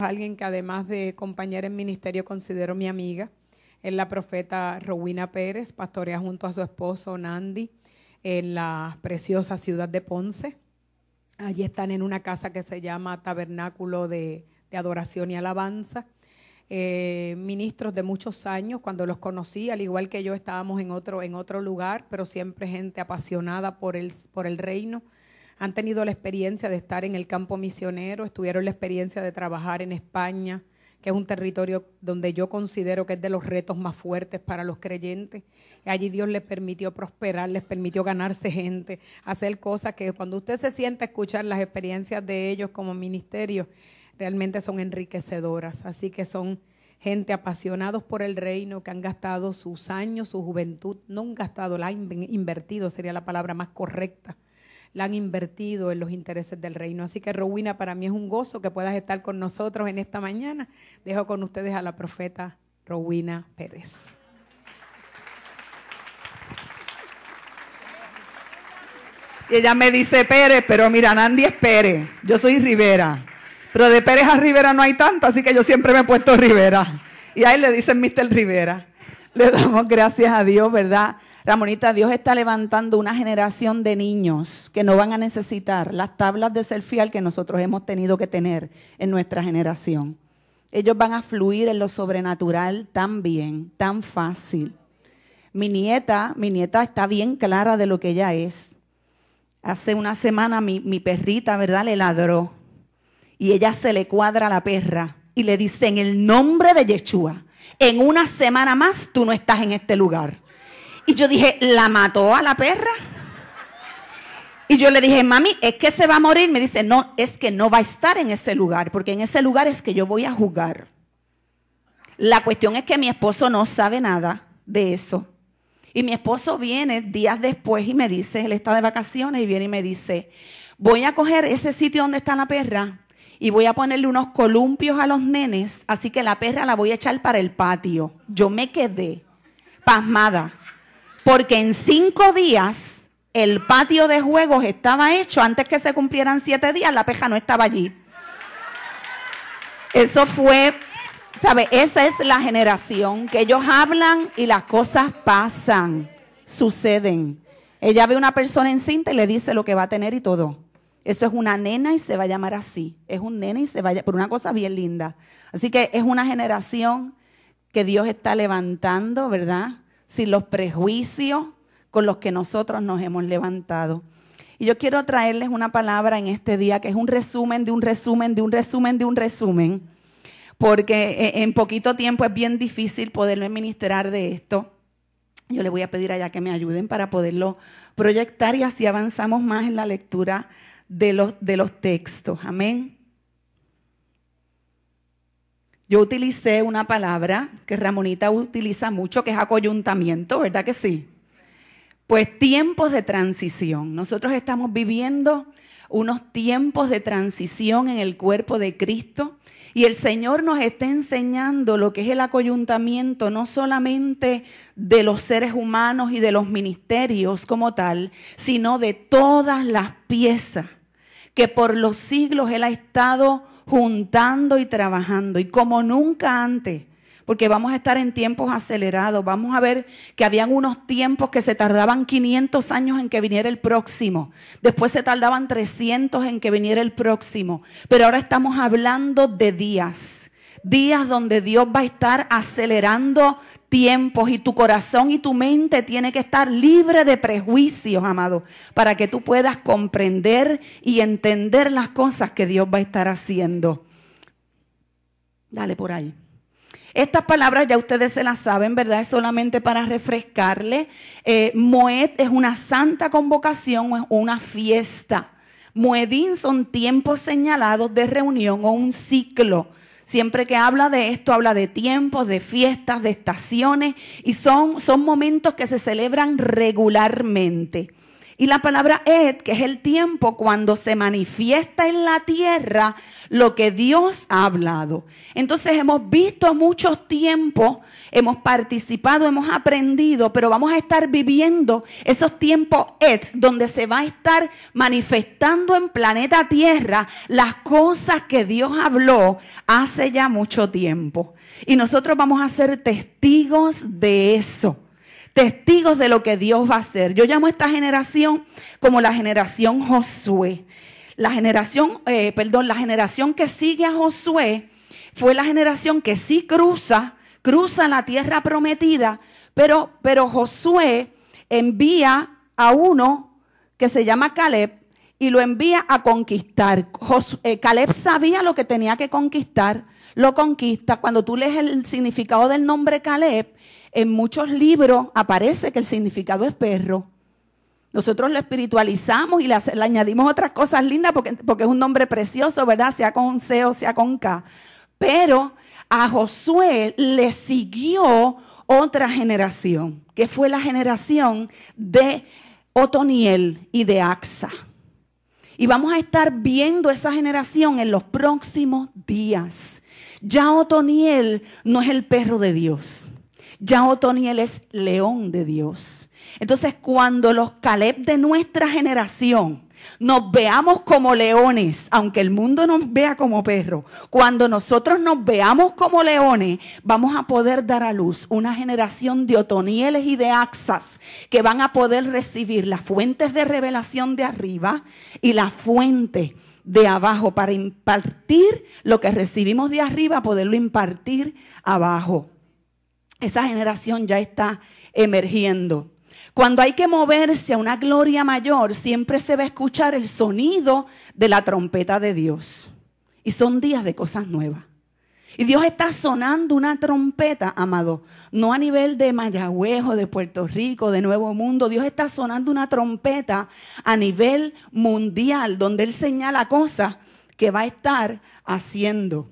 Alguien que además de compañera en ministerio considero mi amiga, es la profeta Rowena Pérez, pastorea junto a su esposo Nandi en la preciosa ciudad de Ponce. Allí están en una casa que se llama Tabernáculo de Adoración y Alabanza. Ministros de muchos años, cuando los conocí, al igual que yo, estábamos en otro lugar, pero siempre gente apasionada por el reino. Han tenido la experiencia de estar en el campo misionero, tuvieron la experiencia de trabajar en España, que es un territorio donde yo considero que es de los retos más fuertes para los creyentes. Allí Dios les permitió prosperar, les permitió ganarse gente, hacer cosas que cuando usted se sienta a escuchar las experiencias de ellos como ministerio, realmente son enriquecedoras. Así que son gente apasionados por el reino, que han gastado sus años, su juventud, no han gastado, la han invertido, sería la palabra más correcta. La han invertido en los intereses del reino. Así que, Rowena, para mí es un gozo que puedas estar con nosotros en esta mañana. Dejo con ustedes a la profeta Rowena Pérez. Y ella me dice Pérez, pero mira, Nandi es Pérez, yo soy Rivera. Pero de Pérez a Rivera no hay tanto, así que yo siempre me he puesto Rivera. Y ahí le dicen Mr. Rivera. Le damos gracias a Dios, ¿verdad? Ramonita, Dios está levantando una generación de niños que no van a necesitar las tablas de ser fiel que nosotros hemos tenido que tener en nuestra generación. Ellos van a fluir en lo sobrenatural tan bien, tan fácil. Mi nieta está bien clara de lo que ella es. Hace una semana mi perrita, ¿verdad?, le ladró. Y ella se le cuadra a la perra y le dice, en el nombre de Yeshua, en una semana más tú no estás en este lugar. Y yo dije, ¿la mató a la perra? Y yo le dije, mami, ¿es que se va a morir? Me dice, no, es que no va a estar en ese lugar, porque en ese lugar es que yo voy a jugar. La cuestión es que mi esposo no sabe nada de eso. Y mi esposo viene días después y me dice, él está de vacaciones y viene y me dice, voy a coger ese sitio donde está la perra y voy a ponerle unos columpios a los nenes, así que la perra la voy a echar para el patio. Yo me quedé pasmada. Porque en 5 días el patio de juegos estaba hecho, antes que se cumplieran 7 días, la perra no estaba allí. Eso fue, ¿sabe? Esa es la generación que ellos hablan y las cosas pasan, suceden. Ella ve a una persona encinta y le dice lo que va a tener y todo. Eso es una nena y se va a llamar así. Es un nene y se va a llamar, por una cosa bien linda. Así que es una generación que Dios está levantando, ¿verdad?, sin los prejuicios con los que nosotros nos hemos levantado. Y yo quiero traerles una palabra en este día que es un resumen de un resumen, de un resumen, de un resumen, porque en poquito tiempo es bien difícil poderme ministrar de esto. Yo le voy a pedir allá que me ayuden para poderlo proyectar y así avanzamos más en la lectura de los textos. Amén. Yo utilicé una palabra que Ramonita utiliza mucho, que es acoyuntamiento, ¿verdad que sí? Pues tiempos de transición. Nosotros estamos viviendo unos tiempos de transición en el cuerpo de Cristo y el Señor nos está enseñando lo que es el acoyuntamiento, no solamente de los seres humanos y de los ministerios como tal, sino de todas las piezas que por los siglos Él ha estado juntando y trabajando, y como nunca antes, porque vamos a estar en tiempos acelerados. Vamos a ver que habían unos tiempos que se tardaban 500 años en que viniera el próximo. Después se tardaban 300 en que viniera el próximo. Pero ahora estamos hablando de días. Días donde Dios va a estar acelerando tiempos y tu corazón y tu mente tiene que estar libre de prejuicios, amado, para que tú puedas comprender y entender las cosas que Dios va a estar haciendo. Dale por ahí. Estas palabras ya ustedes se las saben, ¿verdad? Es solamente para refrescarle. Moed es una santa convocación o una fiesta. Moedín son tiempos señalados de reunión o un ciclo. Siempre que habla de esto, habla de tiempos, de fiestas, de estaciones y son momentos que se celebran regularmente. Y la palabra et, que es el tiempo cuando se manifiesta en la tierra lo que Dios ha hablado. Entonces hemos visto muchos tiempos, hemos participado, hemos aprendido, pero vamos a estar viviendo esos tiempos et, donde se va a estar manifestando en planeta Tierra las cosas que Dios habló hace ya mucho tiempo. Y nosotros vamos a ser testigos de eso. Testigos de lo que Dios va a hacer. Yo llamo a esta generación como la generación Josué. La generación que sigue a Josué fue la generación que sí cruza la tierra prometida, pero Josué envía a uno que se llama Caleb y lo envía a conquistar. Caleb sabía lo que tenía que conquistar, lo conquista. Cuando tú lees el significado del nombre Caleb, en muchos libros aparece que el significado es perro. Nosotros lo espiritualizamos y le añadimos otras cosas lindas porque es un nombre precioso, ¿verdad? Sea con C o sea con K. Pero a Josué le siguió otra generación, que fue la generación de Otoniel y de Axa. Y vamos a estar viendo esa generación en los próximos días. Ya Otoniel no es el perro de Dios. Ya Otoniel es león de Dios. Entonces, cuando los Caleb de nuestra generación nos veamos como leones, aunque el mundo nos vea como perros, cuando nosotros nos veamos como leones, vamos a poder dar a luz una generación de Otonieles y de Axas que van a poder recibir las fuentes de revelación de arriba y la fuente de abajo para impartir lo que recibimos de arriba, poderlo impartir abajo. Esa generación ya está emergiendo. Cuando hay que moverse a una gloria mayor, siempre se va a escuchar el sonido de la trompeta de Dios. Y son días de cosas nuevas. Y Dios está sonando una trompeta, amado, no a nivel de Mayagüez o de Puerto Rico, de Nuevo Mundo. Dios está sonando una trompeta a nivel mundial, donde Él señala cosas que va a estar haciendo.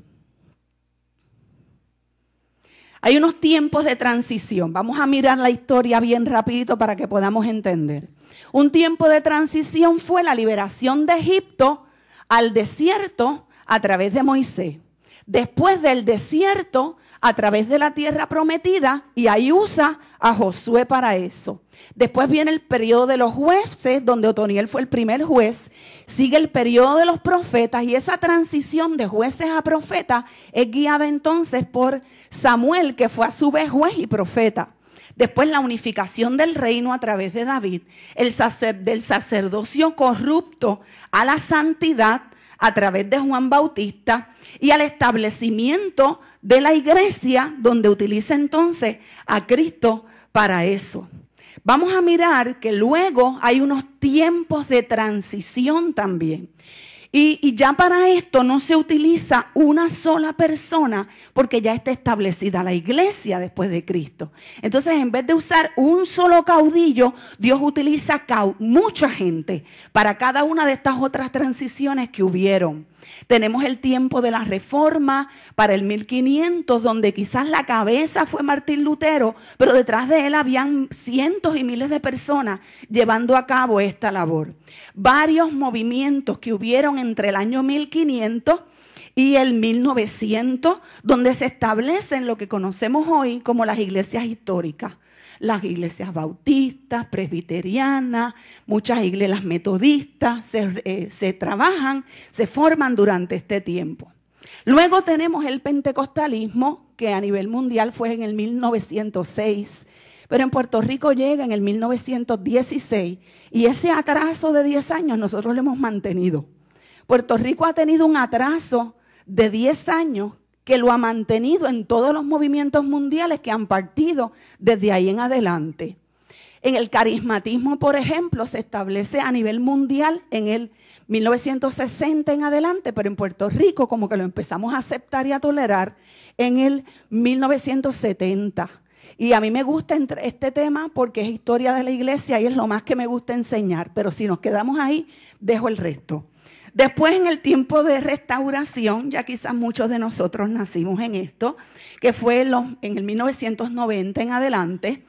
Hay unos tiempos de transición. Vamos a mirar la historia bien rapidito para que podamos entender. Un tiempo de transición fue la liberación de Egipto al desierto a través de Moisés. Después del desierto, a través de la tierra prometida, y ahí usa a Josué para eso. Después viene el periodo de los jueces, donde Otoniel fue el primer juez. Sigue el periodo de los profetas, y esa transición de jueces a profetas es guiada entonces por Samuel, que fue a su vez juez y profeta. Después la unificación del reino a través de David, del sacerdocio corrupto a la santidad a través de Juan Bautista, y al establecimiento de la iglesia, donde utiliza entonces a Cristo para eso. Vamos a mirar que luego hay unos tiempos de transición también. Y ya para esto no se utiliza una sola persona, porque ya está establecida la iglesia después de Cristo. Entonces, en vez de usar un solo caudillo, Dios utiliza mucha gente para cada una de estas otras transiciones que hubieron. Tenemos el tiempo de la Reforma para el 1500, donde quizás la cabeza fue Martín Lutero, pero detrás de él habían cientos y miles de personas llevando a cabo esta labor. Varios movimientos que hubieron entre el año 1500 y el 1900, donde se establecen lo que conocemos hoy como las iglesias históricas. Las iglesias bautistas, presbiterianas, muchas iglesias metodistas se trabajan, se forman durante este tiempo. Luego tenemos el pentecostalismo, que a nivel mundial fue en el 1906, pero en Puerto Rico llega en el 1916, y ese atraso de 10 años nosotros lo hemos mantenido. Puerto Rico ha tenido un atraso de 10 años que lo ha mantenido en todos los movimientos mundiales que han partido desde ahí en adelante. En el carismatismo, por ejemplo, se establece a nivel mundial en el 1960 en adelante, pero en Puerto Rico como que lo empezamos a aceptar y a tolerar en el 1970. Y a mí me gusta este tema porque es historia de la iglesia y es lo más que me gusta enseñar, pero si nos quedamos ahí, dejo el resto. Después, en el tiempo de restauración, ya quizás muchos de nosotros nacimos en esto, que fue en el 1990 en adelante,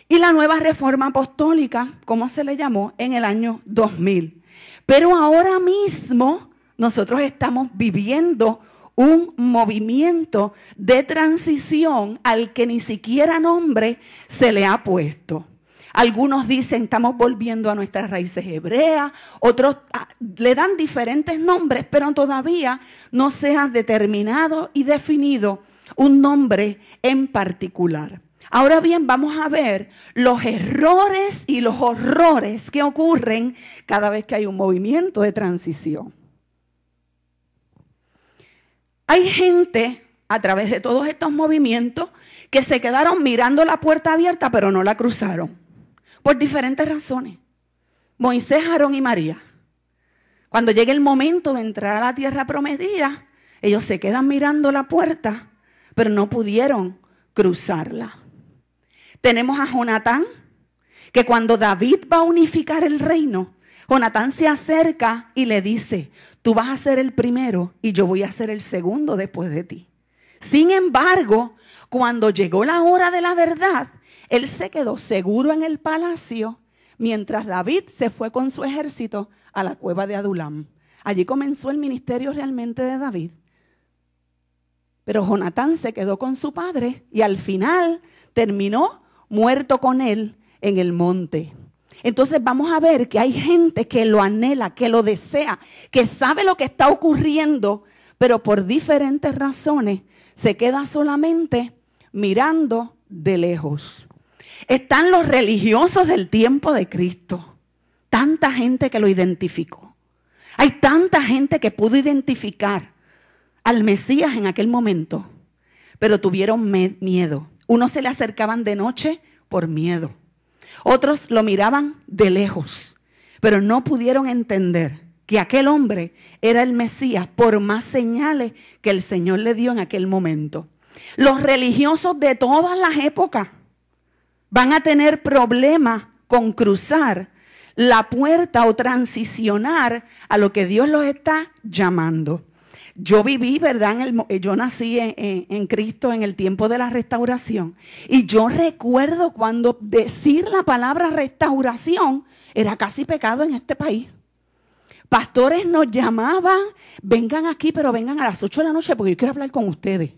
y la nueva reforma apostólica, como se le llamó, en el año 2000. Pero ahora mismo nosotros estamos viviendo un movimiento de transición al que ni siquiera nombre se le ha puesto. Algunos dicen estamos volviendo a nuestras raíces hebreas, otros le dan diferentes nombres, pero todavía no se ha determinado y definido un nombre en particular. Ahora bien, vamos a ver los errores y los horrores que ocurren cada vez que hay un movimiento de transición. Hay gente a través de todos estos movimientos que se quedaron mirando la puerta abierta pero no la cruzaron por diferentes razones. Moisés, Aarón y María. Cuando llegue el momento de entrar a la tierra prometida, ellos se quedan mirando la puerta pero no pudieron cruzarla. Tenemos a Jonatán, que cuando David va a unificar el reino, Jonatán se acerca y le dice, tú vas a ser el primero y yo voy a ser el segundo después de ti. Sin embargo, cuando llegó la hora de la verdad, él se quedó seguro en el palacio, mientras David se fue con su ejército a la cueva de Adulam. Allí comenzó el ministerio realmente de David. Pero Jonatán se quedó con su padre y al final terminó muerto con él en el monte. Entonces vamos a ver que hay gente que lo anhela, que lo desea, que sabe lo que está ocurriendo, pero por diferentes razones se queda solamente mirando de lejos. Están los religiosos del tiempo de Cristo. Tanta gente que lo identificó. Hay tanta gente que pudo identificar al Mesías en aquel momento, pero tuvieron miedo. Unos se le acercaban de noche por miedo. Otros lo miraban de lejos, pero no pudieron entender que aquel hombre era el Mesías por más señales que el Señor le dio en aquel momento. Los religiosos de todas las épocas van a tener problemas con cruzar la puerta o transicionar a lo que Dios los está llamando. Yo viví, ¿verdad? Yo nací en Cristo en el tiempo de la restauración. Y yo recuerdo cuando decir la palabra restauración era casi pecado en este país. Pastores nos llamaban, vengan aquí, pero vengan a las 8 de la noche porque yo quiero hablar con ustedes.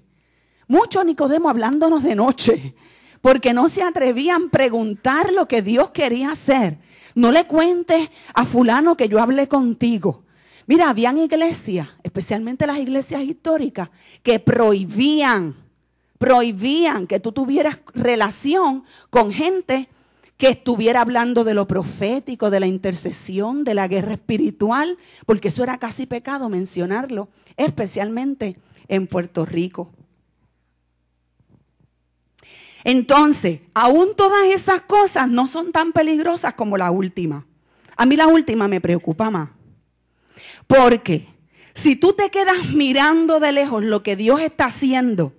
Muchos Nicodemo hablándonos de noche, porque no se atrevían a preguntar lo que Dios quería hacer. No le cuentes a fulano que yo hablé contigo. Mira, habían iglesias, especialmente las iglesias históricas, que prohibían que tú tuvieras relación con gente que estuviera hablando de lo profético, de la intercesión, de la guerra espiritual, porque eso era casi pecado mencionarlo, especialmente en Puerto Rico. Entonces, aún todas esas cosas no son tan peligrosas como la última. A mí la última me preocupa más. Porque si tú te quedas mirando de lejos lo que Dios está haciendo,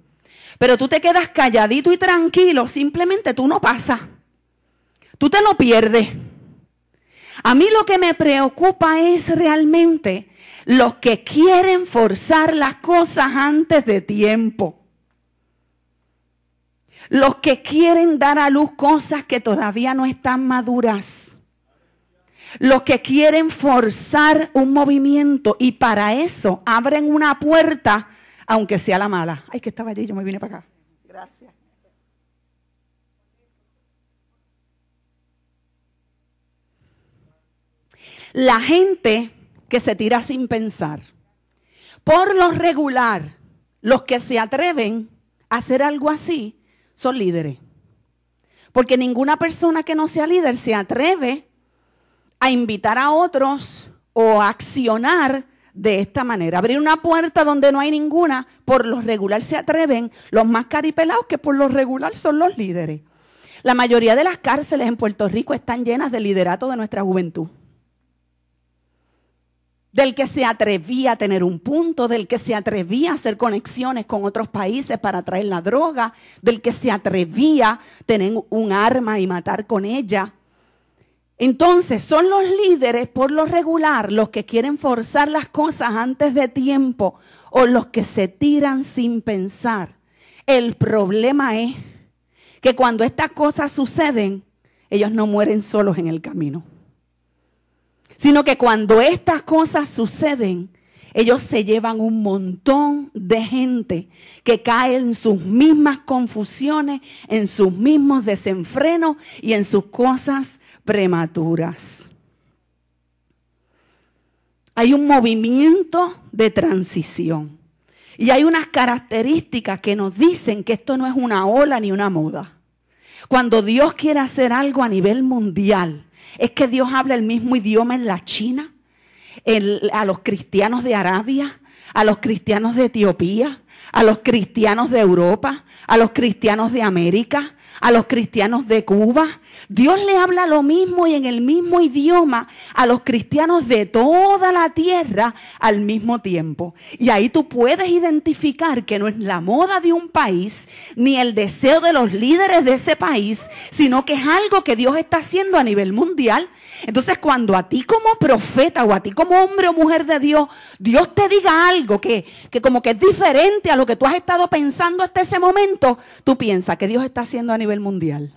pero tú te quedas calladito y tranquilo, simplemente tú no pasas. Tú te lo pierdes. A mí lo que me preocupa es realmente los que quieren forzar las cosas antes de tiempo. Los que quieren dar a luz cosas que todavía no están maduras. Los que quieren forzar un movimiento y para eso abren una puerta, aunque sea la mala. Ay, que estaba allí, yo me vine para acá. Gracias. La gente que se tira sin pensar. Por lo regular, los que se atreven a hacer algo así son líderes. Porque ninguna persona que no sea líder se atreve a invitar a otros o a accionar de esta manera. Abrir una puerta donde no hay ninguna, por lo regular se atreven los más caripelados, que por lo regular son los líderes. La mayoría de las cárceles en Puerto Rico están llenas de liderato de nuestra juventud. Del que se atrevía a tener un punto, del que se atrevía a hacer conexiones con otros países para traer la droga, del que se atrevía a tener un arma y matar con ella. Entonces, son los líderes por lo regular los que quieren forzar las cosas antes de tiempo o los que se tiran sin pensar. El problema es que cuando estas cosas suceden, ellos no mueren solos en el camino, sino que cuando estas cosas suceden, ellos se llevan un montón de gente que cae en sus mismas confusiones, en sus mismos desenfrenos y en sus cosas prematuras. Hay un movimiento de transición y hay unas características que nos dicen que esto no es una ola ni una moda. Cuando Dios quiere hacer algo a nivel mundial, es que Dios habla el mismo idioma en la China, a los cristianos de Arabia, a los cristianos de Etiopía, a los cristianos de Europa, a los cristianos de América, a los cristianos de Cuba. Dios le habla lo mismo y en el mismo idioma a los cristianos de toda la tierra al mismo tiempo. Y ahí tú puedes identificar que no es la moda de un país, ni el deseo de los líderes de ese país, sino que es algo que Dios está haciendo a nivel mundial. Entonces, cuando a ti como profeta o a ti como hombre o mujer de Dios, Dios te diga algo que como que es diferente a lo que tú has estado pensando hasta ese momento, tú piensas que Dios está haciendo a nivel mundial.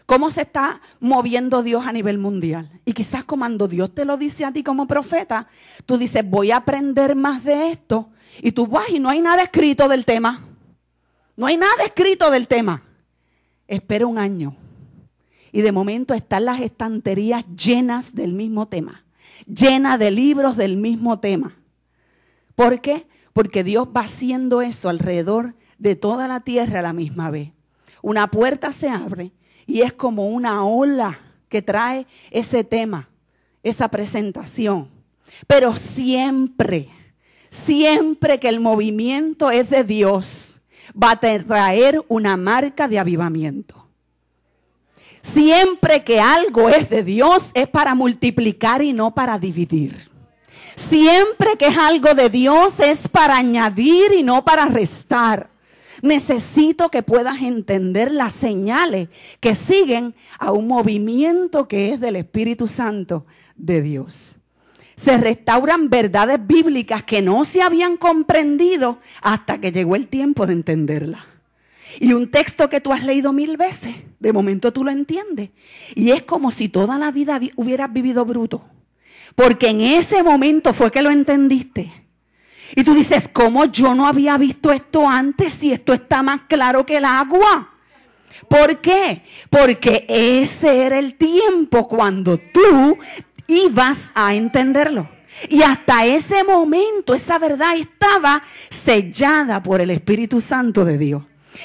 ¿Cómo se está moviendo Dios a nivel mundial? Y quizás cuando Dios te lo dice a ti como profeta, tú dices, voy a aprender más de esto. Y tú vas y no hay nada escrito del tema. No hay nada escrito del tema. Espera un año. Y de momento están las estanterías llenas del mismo tema. Llenas de libros del mismo tema. ¿Por qué? Porque Dios va haciendo eso alrededor de toda la tierra a la misma vez. Una puerta se abre y es como una ola que trae ese tema, esa presentación. Pero siempre, siempre que el movimiento es de Dios, va a traer una marca de avivamiento. Siempre que algo es de Dios, es para multiplicar y no para dividir. Siempre que es algo de Dios, es para añadir y no para restar. Necesito que puedas entender las señales que siguen a un movimiento que es del Espíritu Santo de Dios. Se restauran verdades bíblicas que no se habían comprendido hasta que llegó el tiempo de entenderlas. Y un texto que tú has leído 1000 veces, de momento tú lo entiendes. Y es como si toda la vida hubieras vivido bruto. Porque en ese momento fue que lo entendiste. Y tú dices, ¿cómo yo no había visto esto antes si esto está más claro que el agua? ¿Por qué? Porque ese era el tiempo cuando tú ibas a entenderlo. Y hasta ese momento esa verdad estaba sellada por el Espíritu Santo de Dios.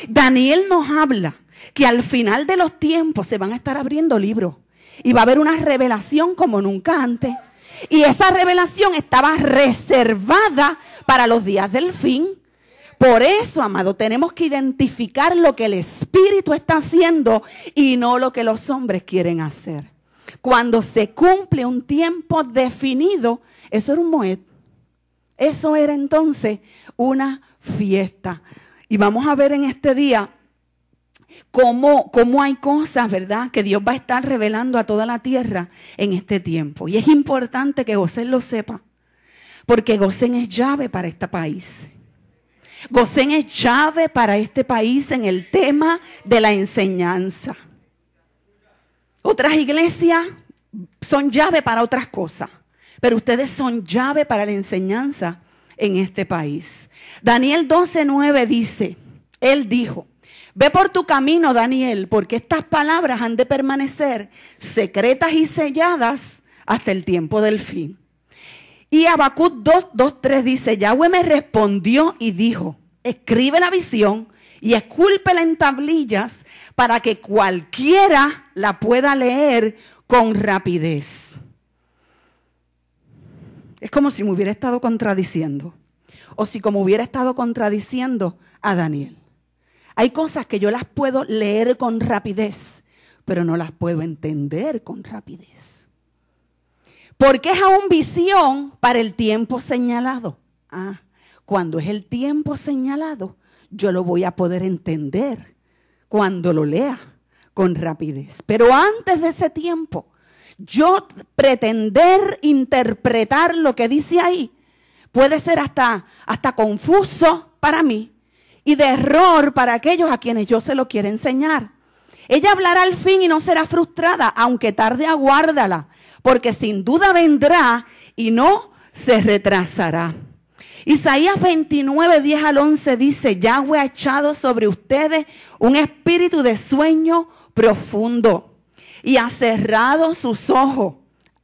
Daniel nos habla que al final de los tiempos se van a estar abriendo libros. Y va a haber una revelación como nunca antes. Y esa revelación estaba reservada para los días del fin. Por eso, amado, tenemos que identificar lo que el Espíritu está haciendo y no lo que los hombres quieren hacer. Cuando se cumple un tiempo definido, eso era un moed. Eso era entonces una fiesta. Y vamos a ver en este día cómo hay cosas, ¿verdad?, que Dios va a estar revelando a toda la tierra en este tiempo. Y es importante que Gosén lo sepa, porque Gosén es llave para este país. Gosén es llave para este país en el tema de la enseñanza. Otras iglesias son llave para otras cosas, pero ustedes son llave para la enseñanza en este país. Daniel 12:9 dice, él dijo, ve por tu camino, Daniel, porque estas palabras han de permanecer secretas y selladas hasta el tiempo del fin. Y Habacuc 2:3 dice, Yahweh me respondió y dijo, escribe la visión y escúlpela en tablillas para que cualquiera la pueda leer con rapidez. Es como si me hubiera estado contradiciendo, o si como hubiera estado contradiciendo a Daniel. Hay cosas que yo las puedo leer con rapidez, pero no las puedo entender con rapidez. Porque es aún visión para el tiempo señalado. Cuando es el tiempo señalado, yo lo voy a poder entender cuando lo lea con rapidez. Pero antes de ese tiempo, yo pretender interpretar lo que dice ahí puede ser hasta confuso para mí. y de error para aquellos a quienes yo se lo quiero enseñar. Ella hablará al fin y no será frustrada, aunque tarde aguárdala, porque sin duda vendrá y no se retrasará. Isaías 29, 10 al 11 dice, Yahweh ha echado sobre ustedes un espíritu de sueño profundo y ha cerrado sus ojos.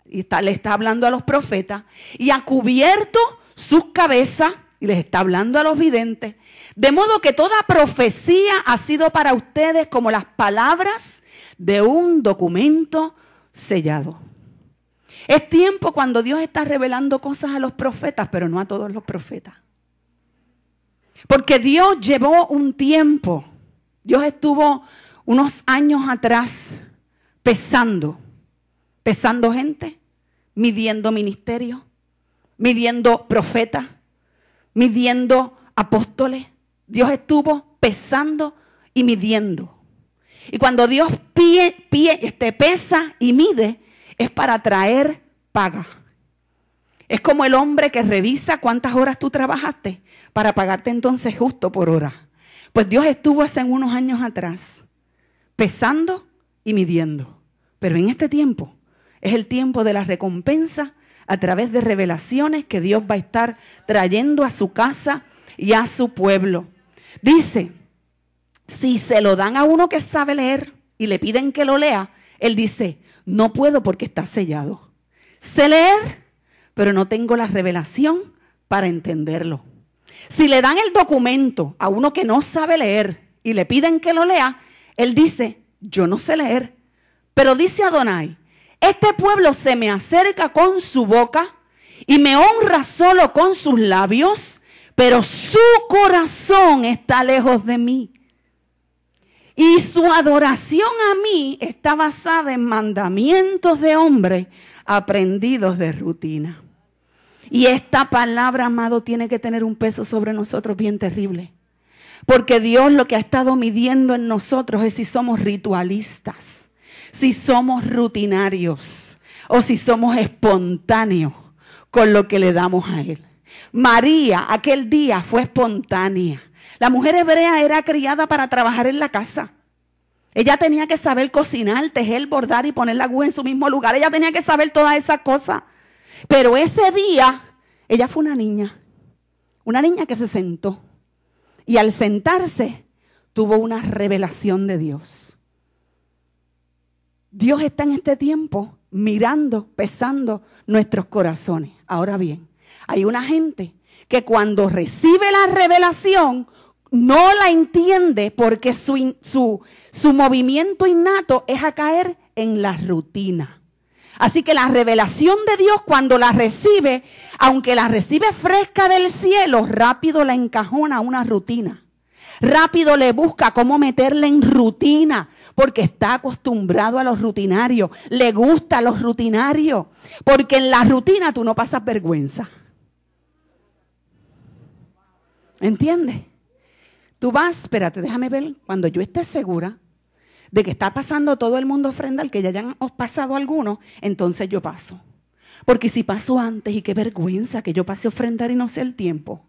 Y le está hablando a los profetas y ha cubierto sus cabezas y les está hablando a los videntes. De modo que toda profecía ha sido para ustedes como las palabras de un documento sellado. Es tiempo cuando Dios está revelando cosas a los profetas, pero no a todos los profetas. Porque Dios llevó un tiempo, Dios estuvo unos años atrás pesando gente, midiendo ministerios, midiendo profetas, midiendo apóstoles. Dios estuvo pesando y midiendo. Y cuando Dios pesa y mide, es para traer paga. Es como el hombre que revisa cuántas horas tú trabajaste para pagarte entonces justo por hora. Pues Dios estuvo hace unos años atrás pesando y midiendo. Pero en este tiempo es el tiempo de la recompensa a través de revelaciones que Dios va a estar trayendo a su casa y a su pueblo. Dice, si se lo dan a uno que sabe leer y le piden que lo lea, él dice, no puedo porque está sellado. Sé leer, pero no tengo la revelación para entenderlo. Si le dan el documento a uno que no sabe leer y le piden que lo lea, él dice, yo no sé leer. Pero dice Adonai, este pueblo se me acerca con su boca y me honra solo con sus labios, pero su corazón está lejos de mí. Y su adoración a mí está basada en mandamientos de hombres aprendidos de rutina. Y esta palabra, amado, tiene que tener un peso sobre nosotros bien terrible. Porque Dios lo que ha estado midiendo en nosotros es si somos ritualistas, si somos rutinarios o si somos espontáneos con lo que le damos a Él. María aquel día fue espontánea. La mujer hebrea era criada para trabajar en la casa. Ella tenía que saber cocinar, tejer, bordar y poner la aguja en su mismo lugar. Ella tenía que saber todas esas cosas. Pero ese día, ella fue una niña que se sentó. Y al sentarse, tuvo una revelación de Dios. Dios está en este tiempo mirando, pesando nuestros corazones. Ahora bien, hay una gente que cuando recibe la revelación no la entiende porque su movimiento innato es a caer en la rutina. Así que la revelación de Dios cuando la recibe, aunque la recibe fresca del cielo, rápido la encajona a una rutina. Rápido le busca cómo meterle en rutina, porque está acostumbrado a los rutinarios, le gusta a los rutinarios, porque en la rutina tú no pasas vergüenza. ¿Entiendes? Tú vas, espérate, déjame ver, cuando yo esté segura de que está pasando todo el mundo ofrendar, que ya hayan pasado algunos, entonces yo paso. Porque si paso antes, y qué vergüenza que yo pase a ofrendar y no sé el tiempo.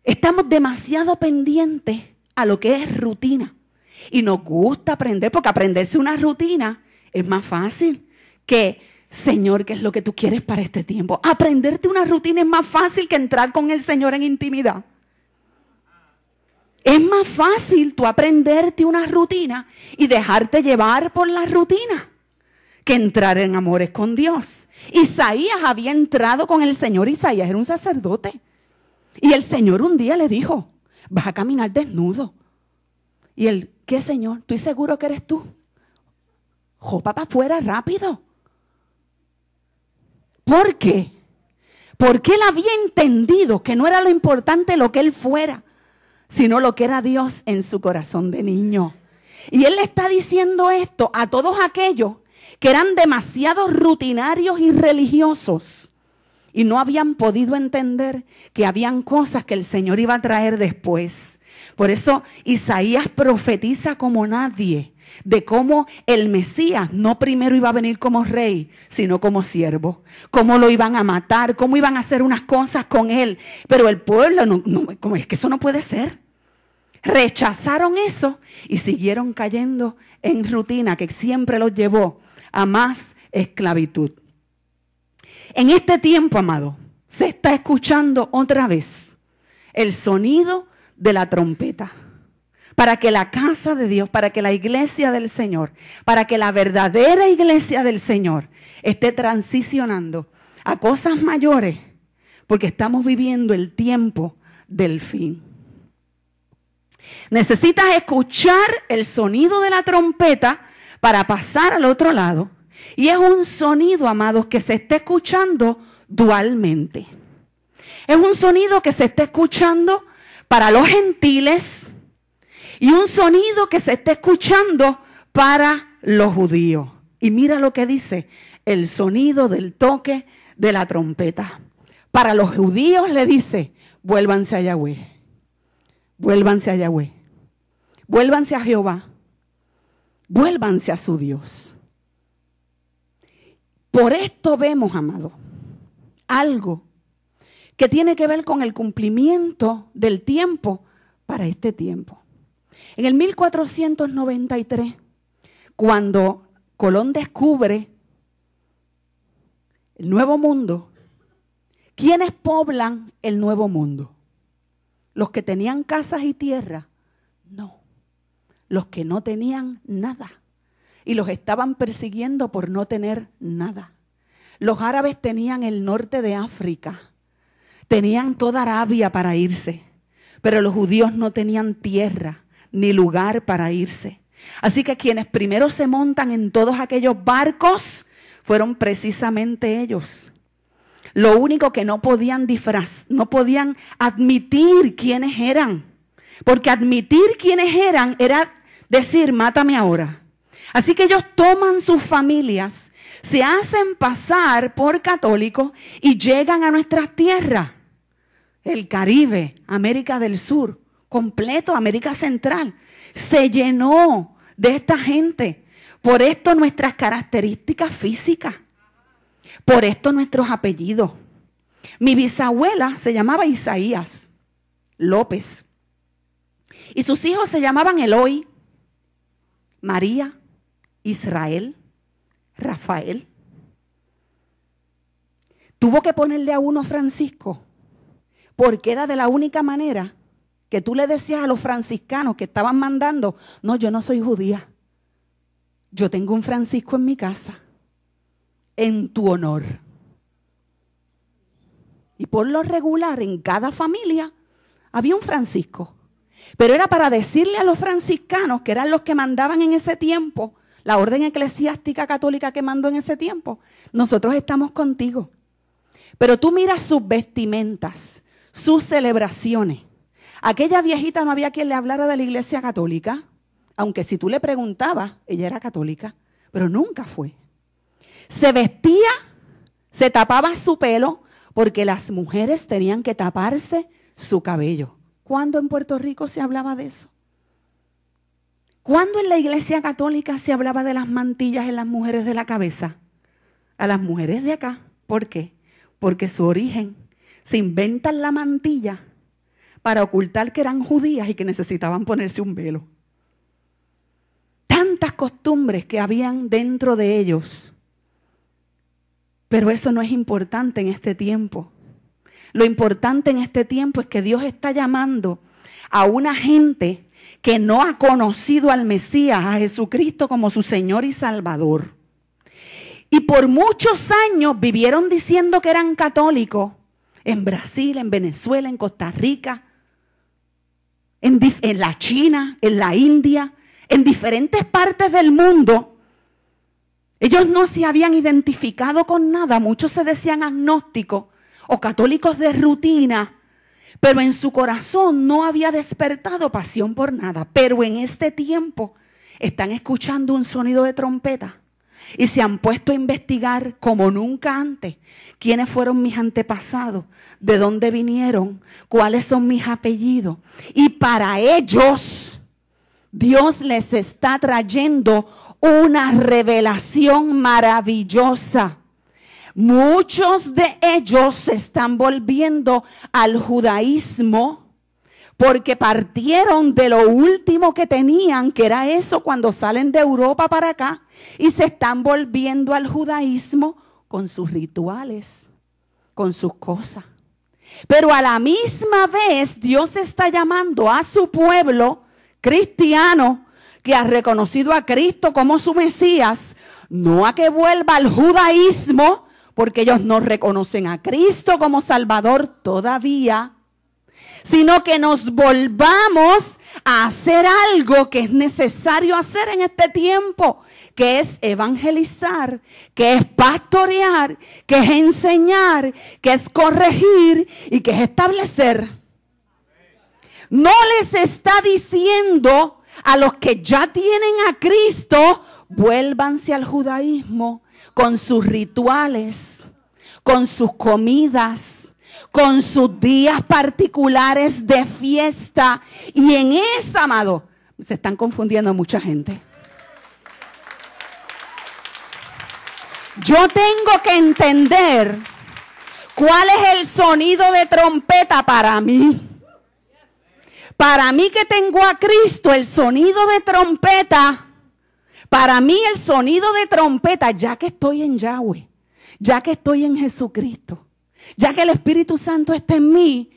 Estamos demasiado pendientes a lo que es rutina. Y nos gusta aprender, porque aprenderse una rutina es más fácil que, Señor, ¿qué es lo que tú quieres para este tiempo? Aprenderte una rutina es más fácil que entrar con el Señor en intimidad. Es más fácil tú aprenderte una rutina y dejarte llevar por la rutina que entrar en amores con Dios. Isaías había entrado con el Señor. Isaías era un sacerdote. Y el Señor un día le dijo, vas a caminar desnudo. Y él, ¿qué, Señor? ¿Estoy seguro que eres tú? Jopa para afuera rápido. ¿Por qué? Porque él había entendido que no era lo importante lo que él fuera, sino lo que era Dios en su corazón de niño. Y él le está diciendo esto a todos aquellos que eran demasiado rutinarios y religiosos y no habían podido entender que habían cosas que el Señor iba a traer después. Por eso Isaías profetiza como nadie, de cómo el Mesías no primero iba a venir como rey, sino como siervo. Cómo lo iban a matar, cómo iban a hacer unas cosas con él. Pero el pueblo, como es que eso no puede ser. Rechazaron eso y siguieron cayendo en rutina que siempre los llevó a más esclavitud. En este tiempo, amado, se está escuchando otra vez el sonido de la trompeta. Para que la casa de Dios, para que la iglesia del Señor, para que la verdadera iglesia del Señor esté transicionando a cosas mayores, porque estamos viviendo el tiempo del fin. Necesitas escuchar el sonido de la trompeta para pasar al otro lado. Y es un sonido, amados, que se está escuchando dualmente. Es un sonido que se está escuchando para los gentiles y un sonido que se está escuchando para los judíos. Y mira lo que dice, el sonido del toque de la trompeta. Para los judíos le dice, vuélvanse a Yahweh, vuélvanse a Yahweh, vuélvanse a Jehová, vuélvanse a su Dios. Por esto vemos, amado, algo que tiene que ver con el cumplimiento del tiempo para este tiempo. En el 1493, cuando Colón descubre el Nuevo Mundo, ¿quiénes poblan el Nuevo Mundo? ¿Los que tenían casas y tierra? No, los que no tenían nada y los estaban persiguiendo por no tener nada. Los árabes tenían el norte de África, tenían toda Arabia para irse, pero los judíos no tenían tierra ni lugar para irse. Así que quienes primero se montan en todos aquellos barcos fueron precisamente ellos. Lo único que no podían no podían admitir quiénes eran, porque admitir quiénes eran era decir, mátame ahora. Así que ellos toman sus familias, se hacen pasar por católicos y llegan a nuestras tierras. El Caribe, América del Sur, completo, América Central, se llenó de esta gente. Por esto nuestras características físicas, por esto nuestros apellidos. Mi bisabuela se llamaba Isaías López y sus hijos se llamaban Eloy, María, Israel, Rafael. Tuvo que ponerle a uno Francisco, porque era de la única manera que tú le decías a los franciscanos que estaban mandando, no, yo no soy judía, yo tengo un Francisco en mi casa, en tu honor. Y por lo regular en cada familia había un Francisco, pero era para decirle a los franciscanos, que eran los que mandaban en ese tiempo, la orden eclesiástica católica que mandó en ese tiempo, nosotros estamos contigo. Pero tú miras sus vestimentas, sus celebraciones. Aquella viejita no había quien le hablara de la iglesia católica, aunque si tú le preguntabas, ella era católica, pero nunca fue. Se vestía, se tapaba su pelo, porque las mujeres tenían que taparse su cabello. ¿Cuándo en Puerto Rico se hablaba de eso? ¿Cuándo en la iglesia católica se hablaba de las mantillas en las mujeres de la cabeza? A las mujeres de acá. ¿Por qué? Porque su origen, se inventan la mantilla para ocultar que eran judías y que necesitaban ponerse un velo. Tantas costumbres que habían dentro de ellos. Pero eso no es importante en este tiempo. Lo importante en este tiempo es que Dios está llamando a una gente que no ha conocido al Mesías, a Jesucristo como su Señor y Salvador. Y por muchos años vivieron diciendo que eran católicos en Brasil, en Venezuela, en Costa Rica, en la China, en la India, en diferentes partes del mundo. Ellos no se habían identificado con nada, muchos se decían agnósticos o católicos de rutina, pero en su corazón no había despertado pasión por nada. Pero en este tiempo están escuchando un sonido de trompeta y se han puesto a investigar como nunca antes quiénes fueron mis antepasados, de dónde vinieron, cuáles son mis apellidos. Y para ellos Dios les está trayendo una revelación maravillosa. Muchos de ellos se están volviendo al judaísmo porque partieron de lo último que tenían, que era eso cuando salen de Europa para acá, y se están volviendo al judaísmo con sus rituales, con sus cosas. Pero a la misma vez Dios está llamando a su pueblo cristiano que ha reconocido a Cristo como su Mesías, no a que vuelva al judaísmo, porque ellos no reconocen a Cristo como Salvador todavía, sino que nos volvamos a hacer algo que es necesario hacer en este tiempo, que es evangelizar, que es pastorear, que es enseñar, que es corregir y que es establecer. No les está diciendo a los que ya tienen a Cristo, vuélvanse al judaísmo con sus rituales, con sus comidas, con sus días particulares de fiesta. Y en eso, amado, se están confundiendo mucha gente. Yo tengo que entender cuál es el sonido de trompeta para mí. Para mí que tengo a Cristo, el sonido de trompeta, para mí el sonido de trompeta, ya que estoy en Yahweh, ya que estoy en Jesucristo, ya que el Espíritu Santo está en mí,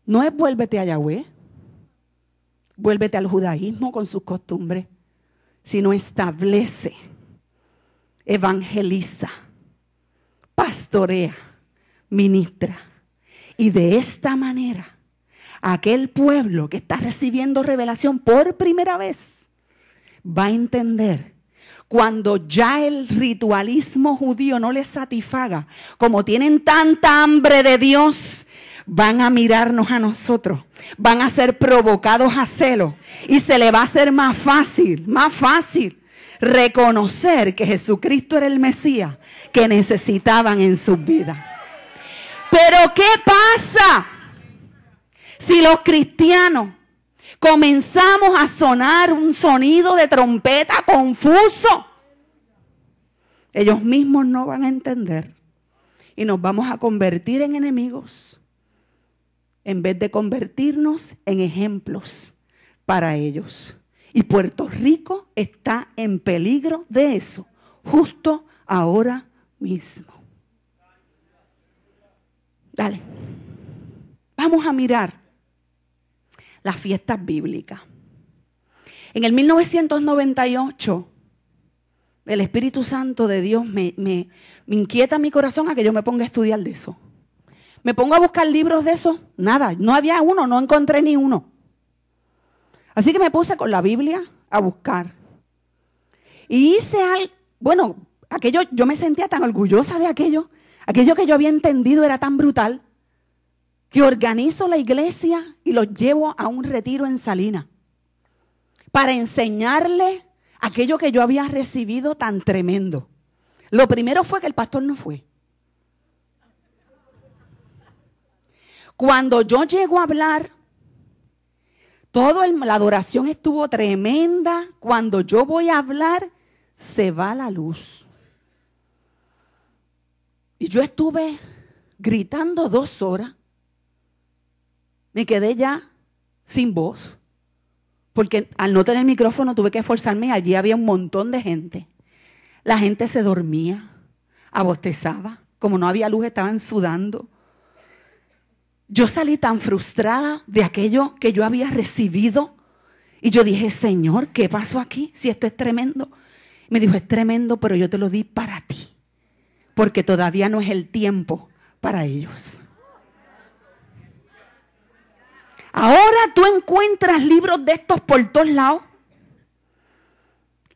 no es vuélvete a Yahweh, vuélvete al judaísmo con sus costumbres, sino establece, evangeliza, pastorea, ministra. Y de esta manera, aquel pueblo que está recibiendo revelación por primera vez va a entender, cuando ya el ritualismo judío no les satisfaga, como tienen tanta hambre de Dios, van a mirarnos a nosotros, van a ser provocados a celo y se le va a hacer más fácil reconocer que Jesucristo era el Mesías que necesitaban en sus vidas. Pero ¿qué pasa si los cristianos comenzamos a sonar un sonido de trompeta confuso? Ellos mismos no van a entender y nos vamos a convertir en enemigos en vez de convertirnos en ejemplos para ellos. Y Puerto Rico está en peligro de eso, justo ahora mismo. Dale. Vamos a mirar las fiestas bíblicas. En el 1998, el Espíritu Santo de Dios me inquieta mi corazón a que yo me ponga a estudiar de eso. Me pongo a buscar libros de eso, nada, no había uno, no encontré ni uno. Así que me puse con la Biblia a buscar. Y hice algo, bueno, aquello, yo me sentía tan orgullosa de aquello que yo había entendido era tan brutal, que organizo la iglesia y los llevo a un retiro en Salinas para enseñarle aquello que yo había recibido tan tremendo. Lo primero fue que el pastor no fue. Cuando yo llego a hablar, la adoración estuvo tremenda. Cuando yo voy a hablar, se va la luz. Y yo estuve gritando 2 horas. Me quedé ya sin voz, porque al no tener micrófono tuve que esforzarme. Allí había un montón de gente. La gente se dormía, abostezaba. Como no había luz, estaban sudando. Yo salí tan frustrada de aquello que yo había recibido. Y yo dije, Señor, ¿qué pasó aquí? Si esto es tremendo. Me dijo, es tremendo, pero yo te lo di para ti, porque todavía no es el tiempo para ellos. Ahora tú encuentras libros de estos por todos lados.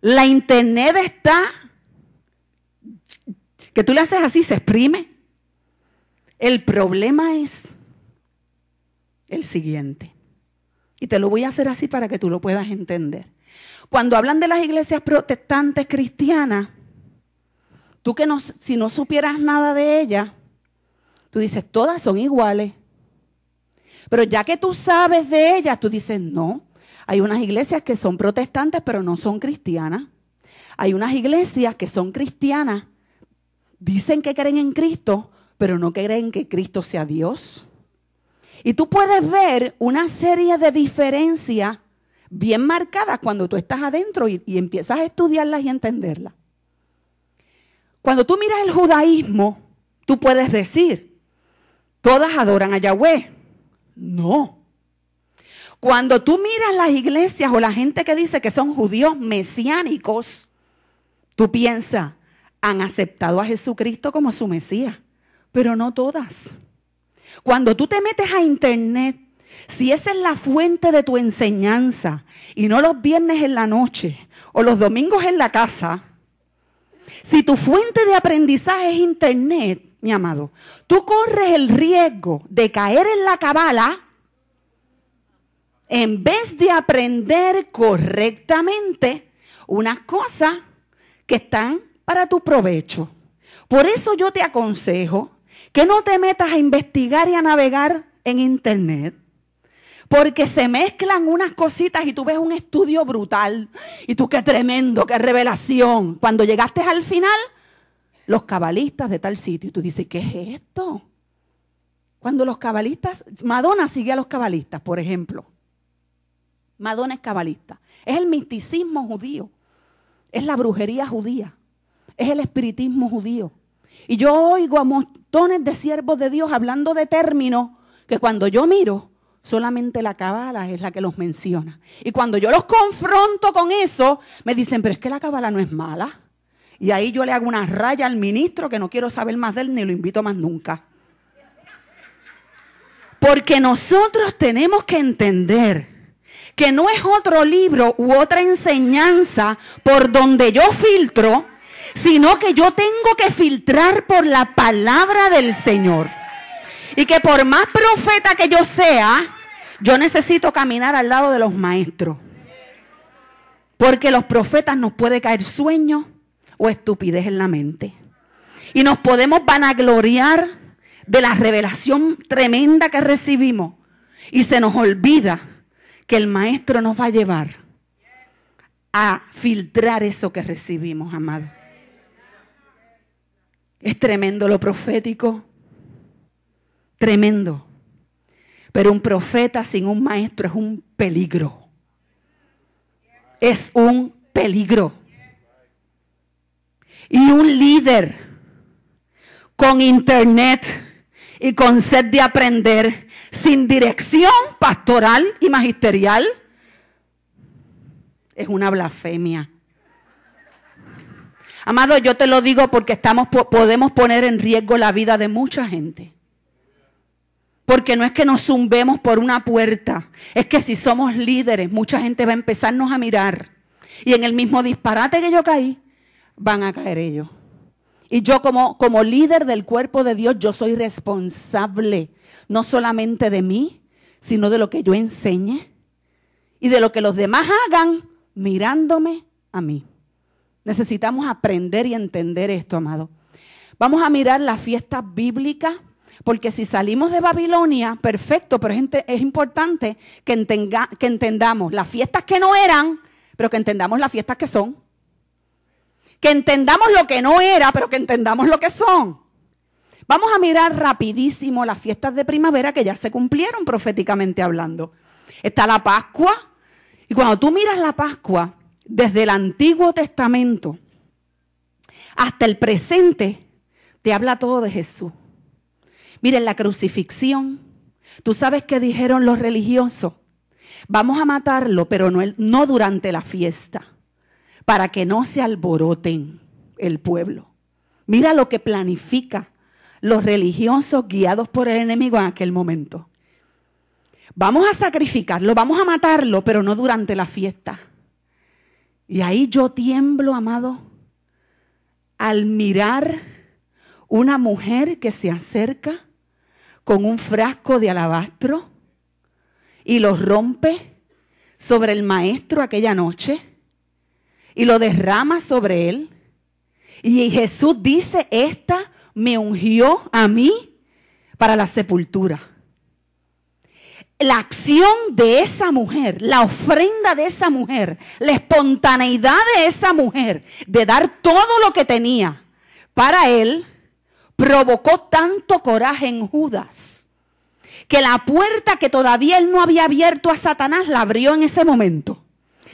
La internet está, que tú le haces así, se exprime. El problema es el siguiente. Y te lo voy a hacer así para que tú lo puedas entender. Cuando hablan de las iglesias protestantes cristianas, tú que no, si no supieras nada de ellas, tú dices, todas son iguales. Pero ya que tú sabes de ellas, tú dices, no, Hay unas iglesias que son protestantes, pero no son cristianas. Hay unas iglesias que son cristianas, dicen que creen en Cristo, pero no creen que Cristo sea Dios. Y tú puedes ver una serie de diferencias bien marcadas cuando tú estás adentro y empiezas a estudiarlas y a entenderlas. Cuando tú miras el judaísmo, tú puedes decir, todas adoran a Yahweh. No. Cuando tú miras las iglesias o la gente que dice que son judíos mesiánicos, tú piensas, han aceptado a Jesucristo como su Mesías, pero no todas. Cuando tú te metes a internet, si esa es la fuente de tu enseñanza y no los viernes en la noche o los domingos en la casa, si tu fuente de aprendizaje es internet, mi amado, tú corres el riesgo de caer en la cabala en vez de aprender correctamente unas cosas que están para tu provecho. Por eso yo te aconsejo que no te metas a investigar y a navegar en internet, porque se mezclan unas cositas y tú ves un estudio brutal y tú qué tremendo, qué revelación. Cuando llegaste al final, los cabalistas de tal sitio, y tú dices, ¿qué es esto? Cuando los cabalistas, Madonna sigue a los cabalistas, por ejemplo. Madonna es cabalista. Es el misticismo judío. Es la brujería judía. Es el espiritismo judío. Y yo oigo a montones de siervos de Dios hablando de términos que cuando yo miro, solamente la cábala es la que los menciona. Y cuando yo los confronto con eso, me dicen, pero es que la cábala no es mala. Y ahí yo le hago una raya al ministro que no quiero saber más de él ni lo invito más nunca. Porque nosotros tenemos que entender que no es otro libro u otra enseñanza por donde yo filtro, sino que yo tengo que filtrar por la palabra del Señor. Y que por más profeta que yo sea, yo necesito caminar al lado de los maestros. Porque los profetas nos puede caer sueño o estupidez en la mente. Y nos podemos vanagloriar de la revelación tremenda que recibimos. Y se nos olvida que el maestro nos va a llevar a filtrar eso que recibimos, amado. Es tremendo lo profético. Tremendo. Pero un profeta sin un maestro es un peligro. Es un peligro. Y un líder con internet y con sed de aprender, sin dirección pastoral y magisterial, es una blasfemia. Amado, yo te lo digo porque podemos poner en riesgo la vida de mucha gente. Porque no es que nos zumbemos por una puerta, es que si somos líderes, mucha gente va a empezarnos a mirar. Y en el mismo disparate que yo caí, van a caer ellos. Y yo como líder del cuerpo de Dios, yo soy responsable, no solamente de mí, sino de lo que yo enseñe y de lo que los demás hagan mirándome a mí. Necesitamos aprender y entender esto, amado. Vamos a mirar las fiestas bíblicas, porque si salimos de Babilonia, perfecto, pero es importante que entendamos las fiestas que no eran, pero que entendamos las fiestas que son. Que entendamos lo que no era, pero que entendamos lo que son. Vamos a mirar rapidísimo las fiestas de primavera que ya se cumplieron proféticamente hablando. Está la Pascua, y cuando tú miras la Pascua, desde el Antiguo Testamento hasta el presente, te habla todo de Jesús. Miren, la crucifixión, tú sabes qué dijeron los religiosos. Vamos a matarlo, pero no durante la fiesta, para que no se alboroten el pueblo. Mira lo que planifica los religiosos guiados por el enemigo en aquel momento. Vamos a sacrificarlo, vamos a matarlo, pero no durante la fiesta. Y ahí yo tiemblo, amado, al mirar una mujer que se acerca con un frasco de alabastro y lo rompe sobre el maestro aquella noche y lo derrama sobre él. Y Jesús dice, esta me ungió a mí para la sepultura. la acción de esa mujer, la ofrenda de esa mujer, la espontaneidad de esa mujer, de dar todo lo que tenía para él, provocó tanto coraje en Judas, que la puerta que todavía él no había abierto a Satanás, la abrió en ese momento.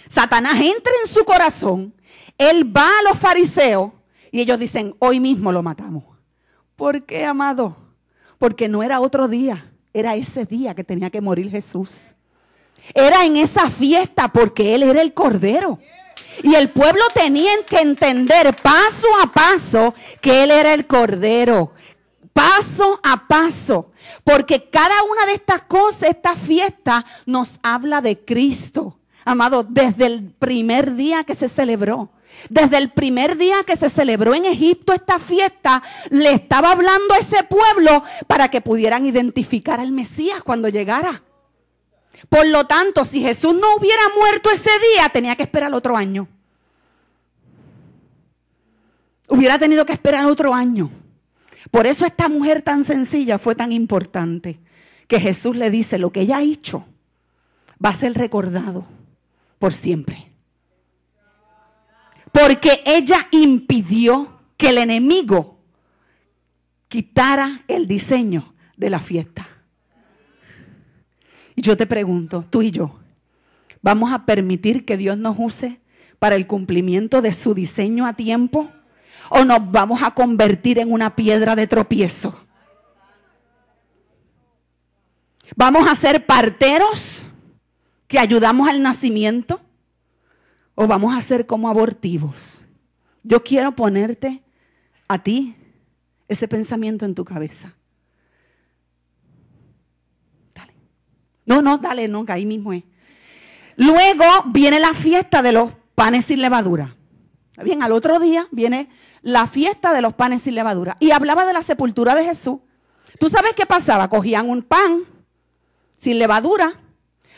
Satanás entra en su corazón, él va a los fariseos y ellos dicen, hoy mismo lo matamos. ¿Por qué, amado? Porque no era otro día, era ese día que tenía que morir Jesús. Era en esa fiesta porque él era el Cordero. Y el pueblo tenía que entender paso a paso que él era el Cordero. Paso a paso. Porque cada una de estas cosas, esta fiesta, nos habla de Cristo. Amado, desde el primer día que se celebró. Desde el primer día que se celebró en Egipto esta fiesta, le estaba hablando a ese pueblo para que pudieran identificar al Mesías cuando llegara. Por lo tanto, si Jesús no hubiera muerto ese día, tenía que esperar otro año. Hubiera tenido que esperar otro año. Por eso esta mujer tan sencilla fue tan importante, que Jesús le dice, lo que ella ha hecho va a ser recordado por siempre. Porque ella impidió que el enemigo quitara el diseño de la fiesta. Y yo te pregunto, tú y yo, ¿vamos a permitir que Dios nos use para el cumplimiento de su diseño a tiempo? ¿O nos vamos a convertir en una piedra de tropiezo? ¿Vamos a ser parteros que ayudamos al nacimiento? ¿O vamos a ser como abortivos? Yo quiero ponerte a ti ese pensamiento en tu cabeza. Dale. No, que ahí mismo es. Luego viene la fiesta de los panes sin levadura. Bien, al otro día viene la fiesta de los panes sin levadura. Y hablaba de la sepultura de Jesús. ¿Tú sabes qué pasaba? Cogían un pan sin levadura,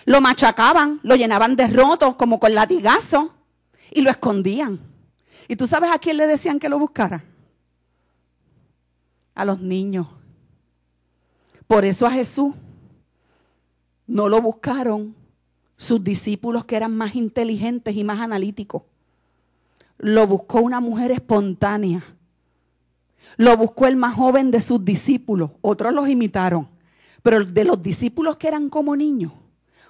lo machacaban, lo llenaban de rotos como con latigazo y lo escondían. ¿Y tú sabes a quién le decían que lo buscara? A los niños. Por eso a Jesús no lo buscaron sus discípulos que eran más inteligentes y más analíticos. Lo buscó una mujer espontánea. Lo buscó el más joven de sus discípulos. Otros los imitaron. Pero de los discípulos que eran como niños,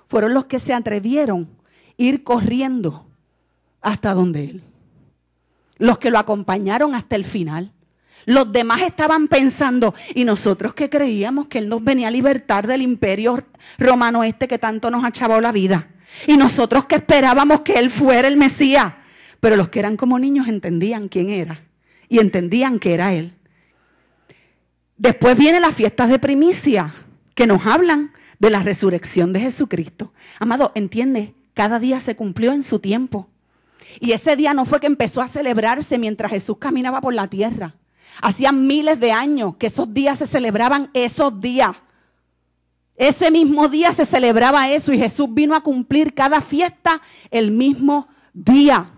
fueron los que se atrevieron a ir corriendo hasta donde él. Los que lo acompañaron hasta el final. Los demás estaban pensando, ¿y nosotros que creíamos que él nos venía a libertar del imperio romano que tanto nos ha chavado la vida? Y nosotros que esperábamos que él fuera el Mesías. Pero los que eran como niños entendían quién era y entendían que era él. Después vienen las fiestas de primicia que nos hablan de la resurrección de Jesucristo. Amado, entiende, cada día se cumplió en su tiempo. Y ese día no fue que empezó a celebrarse mientras Jesús caminaba por la tierra. Hacían miles de años que esos días se celebraban esos días. Ese mismo día se celebraba eso y Jesús vino a cumplir cada fiesta el mismo día.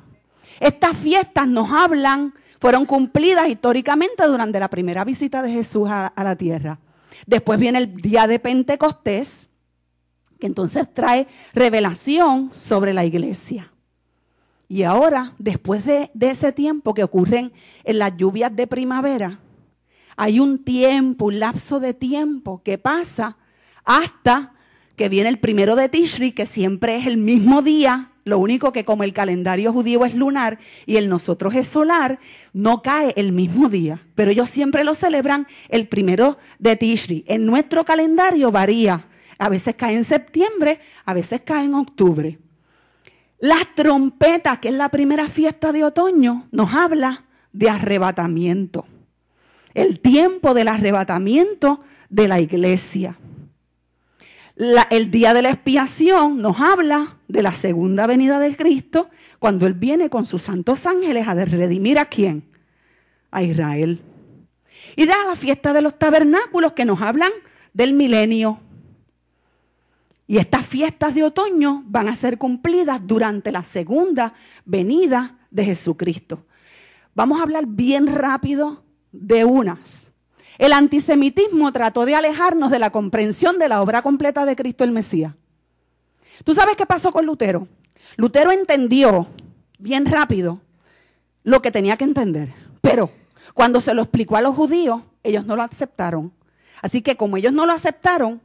Estas fiestas nos hablan, fueron cumplidas históricamente durante la primera visita de Jesús a la tierra. Después viene el día de Pentecostés, que entonces trae revelación sobre la iglesia. Y ahora, después de ese tiempo que ocurren en las lluvias de primavera, hay un tiempo, un lapso de tiempo que pasa hasta que viene el 1 de Tishri, que siempre es el mismo día. Lo único que como el calendario judío es lunar y el nosotros es solar, no cae el mismo día. Pero ellos siempre lo celebran el 1 de Tishri. En nuestro calendario varía. A veces cae en septiembre, a veces cae en octubre. Las trompetas, que es la primera fiesta de otoño, nos habla de arrebatamiento. El tiempo del arrebatamiento de la iglesia. El día de la expiación nos habla de la segunda venida de Cristo, cuando Él viene con sus santos ángeles a redimir ¿a quién? A Israel. Y da la fiesta de los tabernáculos, que nos hablan del milenio. Y estas fiestas de otoño van a ser cumplidas durante la segunda venida de Jesucristo. Vamos a hablar bien rápido de unas. El antisemitismo trató de alejarnos de la comprensión de la obra completa de Cristo el Mesías. ¿Tú sabes qué pasó con Lutero? Lutero entendió bien rápido lo que tenía que entender, pero cuando se lo explicó a los judíos, ellos no lo aceptaron. Así que como ellos no lo aceptaron,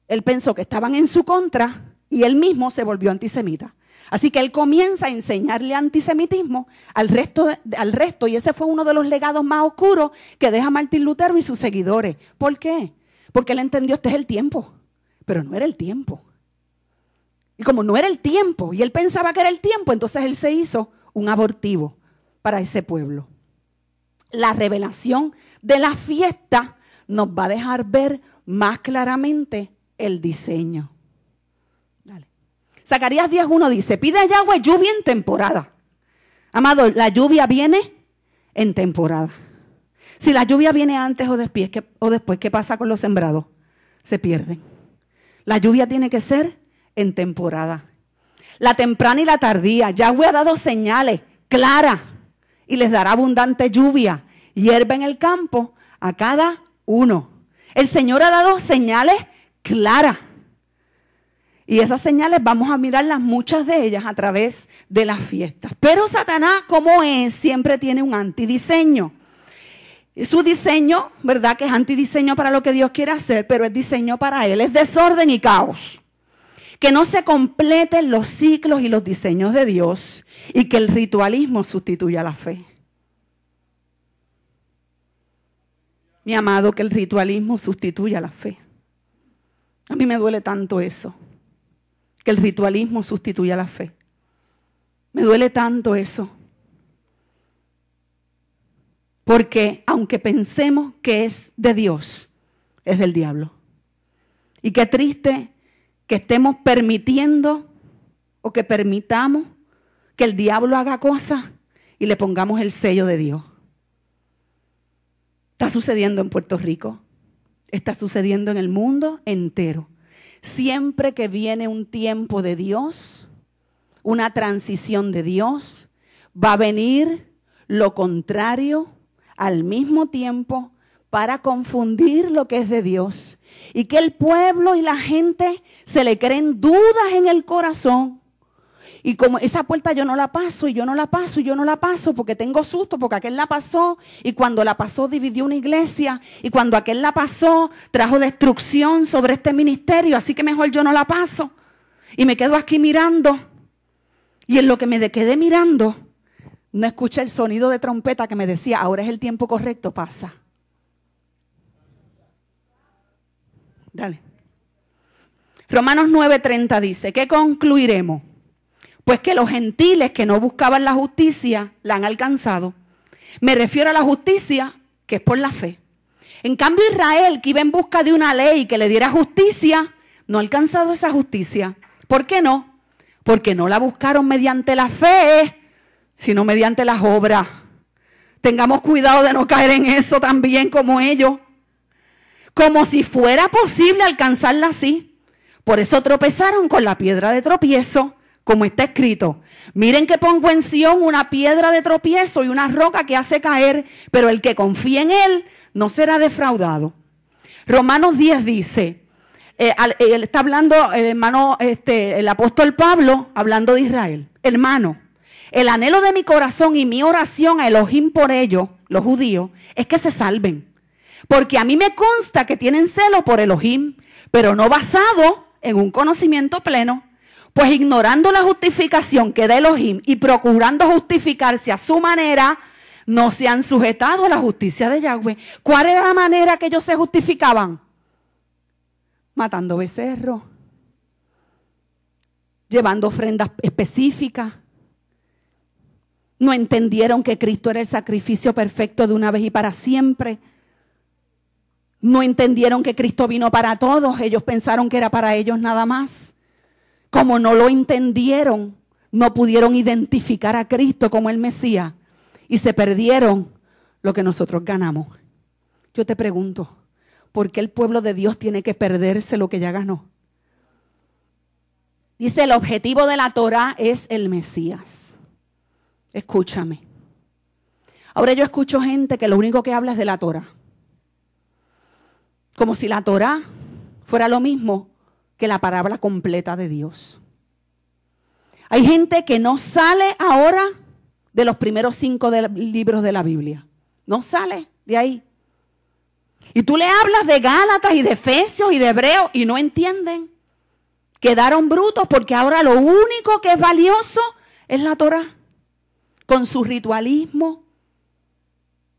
él pensó que estaban en su contra y él mismo se volvió antisemita. Así que él comienza a enseñarle antisemitismo al resto, y ese fue uno de los legados más oscuros que deja Martín Lutero y sus seguidores. ¿Por qué? Porque él entendió este es el tiempo, pero no era el tiempo. Y como no era el tiempo y él pensaba que era el tiempo, entonces él se hizo un abortivo para ese pueblo. La revelación de la fiesta nos va a dejar ver más claramente el diseño. Dale. Zacarías 10:1 dice, pide a Yahweh lluvia en temporada. Amado, la lluvia viene en temporada. Si la lluvia viene antes o después, ¿qué pasa con los sembrados? Se pierden. La lluvia tiene que ser en temporada. La temprana y la tardía. Yahweh ha dado señales claras y les dará abundante lluvia. Hierba en el campo a cada uno. El Señor ha dado señales claras. Y esas señales vamos a mirarlas, muchas de ellas, a través de las fiestas. Pero Satanás, como es, siempre tiene un antidiseño. Su diseño, ¿verdad? Que es antidiseño para lo que Dios quiere hacer, pero es diseño para él. Es desorden y caos. Que no se completen los ciclos y los diseños de Dios y que el ritualismo sustituya la fe. Mi amado, que el ritualismo sustituya la fe. A mí me duele tanto eso. Que el ritualismo sustituya la fe. Me duele tanto eso. Porque aunque pensemos que es de Dios, es del diablo. Y qué triste que estemos permitiendo o que permitamos que el diablo haga cosas y le pongamos el sello de Dios. Está sucediendo en Puerto Rico. Está sucediendo en el mundo entero. Siempre que viene un tiempo de Dios, una transición de Dios, va a venir lo contrario al mismo tiempo para confundir lo que es de Dios. Y que el pueblo y la gente se le creen dudas en el corazón. Y como esa puerta yo no la paso, y yo no la paso, y yo no la paso, porque tengo susto, porque aquel la pasó, y cuando la pasó dividió una iglesia, y cuando aquel la pasó trajo destrucción sobre este ministerio, así que mejor yo no la paso. Y me quedo aquí mirando, y en lo que me quedé mirando, no escuché el sonido de trompeta que me decía, ahora es el tiempo correcto, pasa. Dale. Romanos 9:30 dice, ¿qué concluiremos? Pues que los gentiles que no buscaban la justicia la han alcanzado. Me refiero a la justicia que es por la fe. En cambio Israel, que iba en busca de una ley que le diera justicia, no ha alcanzado esa justicia. ¿Por qué no? Porque no la buscaron mediante la fe, sino mediante las obras. Tengamos cuidado de no caer en eso también como ellos. Como si fuera posible alcanzarla así. Por eso tropezaron con la piedra de tropiezo. Como está escrito, miren que pongo en Sión una piedra de tropiezo y una roca que hace caer, pero el que confía en él no será defraudado. Romanos 10 dice, él está hablando, el apóstol Pablo, hablando de Israel. Hermano, el anhelo de mi corazón y mi oración a Elohim por ellos, los judíos, es que se salven. Porque a mí me consta que tienen celo por Elohim, pero no basado en un conocimiento pleno. Pues ignorando la justificación que da Elohim y procurando justificarse a su manera, no se han sujetado a la justicia de Yahweh. ¿Cuál era la manera que ellos se justificaban? Matando becerros, llevando ofrendas específicas. No entendieron que Cristo era el sacrificio perfecto de una vez y para siempre. No entendieron que Cristo vino para todos. Ellos pensaron que era para ellos nada más. Como no lo entendieron, no pudieron identificar a Cristo como el Mesías y se perdieron lo que nosotros ganamos. Yo te pregunto, ¿por qué el pueblo de Dios tiene que perderse lo que ya ganó? Dice, el objetivo de la Torah es el Mesías. Escúchame. Ahora yo escucho gente que lo único que habla es de la Torah. Como si la Torá fuera lo mismo que la palabra completa de Dios. Hay gente que no sale ahora de los primeros 5 libros de la Biblia. No sale de ahí. Y tú le hablas de Gálatas y de Efesios y de Hebreos y no entienden. Quedaron brutos porque ahora lo único que es valioso es la Torá. Con su ritualismo,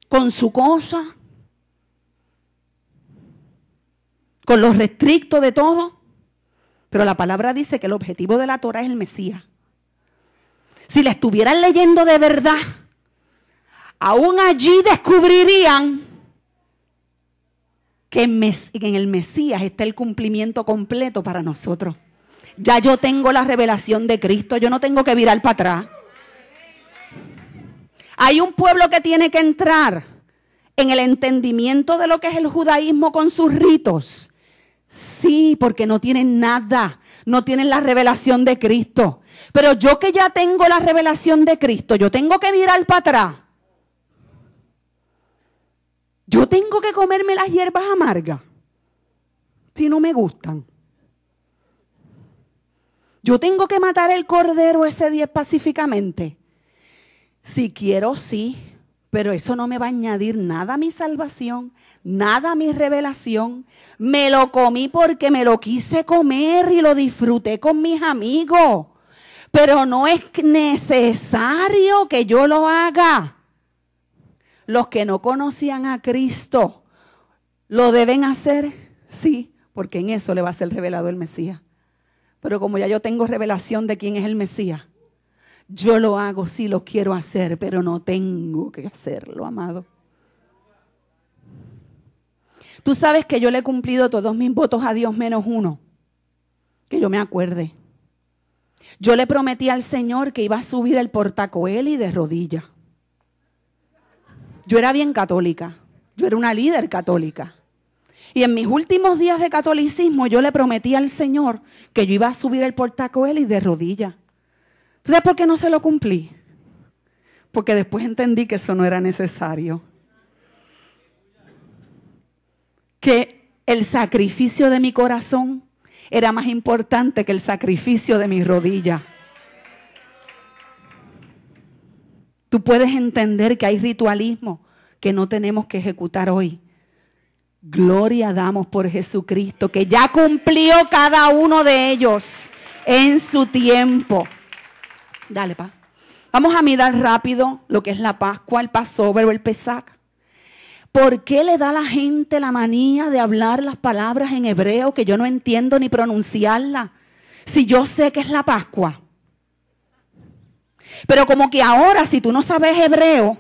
con su cosa, con los restrictos de todo. Pero la palabra dice que el objetivo de la Torá es el Mesías. Si la estuvieran leyendo de verdad, aún allí descubrirían que en el Mesías está el cumplimiento completo para nosotros. Ya yo tengo la revelación de Cristo, yo no tengo que virar para atrás. Hay un pueblo que tiene que entrar en el entendimiento de lo que es el judaísmo con sus ritos. Sí, porque no tienen nada, no tienen la revelación de Cristo. Pero yo que ya tengo la revelación de Cristo, yo tengo que virar para atrás. Yo tengo que comerme las hierbas amargas, si no me gustan. Yo tengo que matar el cordero ese día pacíficamente. Si quiero, sí, pero eso no me va a añadir nada a mi salvación, nada a mi revelación. Me lo comí porque me lo quise comer y lo disfruté con mis amigos. Pero no es necesario que yo lo haga. Los que no conocían a Cristo, ¿lo deben hacer? Sí, porque en eso le va a ser revelado el Mesías. Pero como ya yo tengo revelación de quién es el Mesías, yo lo hago, sí lo quiero hacer, pero no tengo que hacerlo, amado. Tú sabes que yo le he cumplido todos mis votos a Dios menos uno, que yo me acuerde. Yo le prometí al Señor que iba a subir el portacoeli de rodillas. Yo era bien católica, yo era una líder católica. Y en mis últimos días de catolicismo yo le prometí al Señor que yo iba a subir el portacoeli de rodillas. ¿Tú sabes por qué no se lo cumplí? Porque después entendí que eso no era necesario. Que el sacrificio de mi corazón era más importante que el sacrificio de mis rodillas. Tú puedes entender que hay ritualismo que no tenemos que ejecutar hoy. Gloria damos por Jesucristo, que ya cumplió cada uno de ellos en su tiempo. Dale, pa. Vamos a mirar rápido lo que es la Pascua, el Passover o el Pesach. ¿Por qué le da a la gente la manía de hablar las palabras en hebreo que yo no entiendo ni pronunciarlas? Si yo sé que es la Pascua. Pero como que ahora, si tú no sabes hebreo,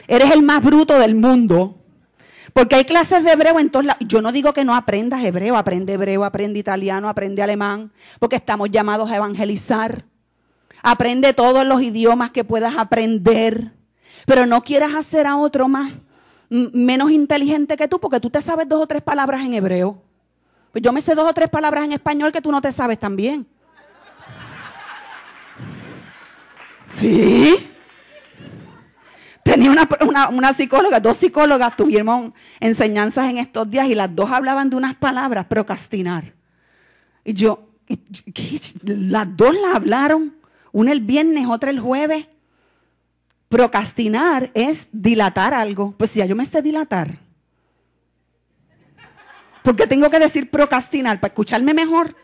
eres el más bruto del mundo. Porque hay clases de hebreo en todos lados. Yo no digo que no aprendas hebreo, aprende italiano, aprende alemán, porque estamos llamados a evangelizar. Aprende todos los idiomas que puedas aprender, pero no quieras hacer a otro menos inteligente que tú, porque tú te sabes 2 o 3 palabras en hebreo. Pues yo me sé 2 o 3 palabras en español que tú no te sabes también. Sí. Tenía una psicóloga, 2 psicólogas tuvieron enseñanzas en estos días y las 2 hablaban de unas palabras, procrastinar. Y yo, ¿qué? Las 2 la hablaron, una el viernes, otra el jueves. Procrastinar es dilatar algo. Pues si ya yo me sé dilatar, ¿por qué tengo que decir procrastinar? ¿Para escucharme mejor?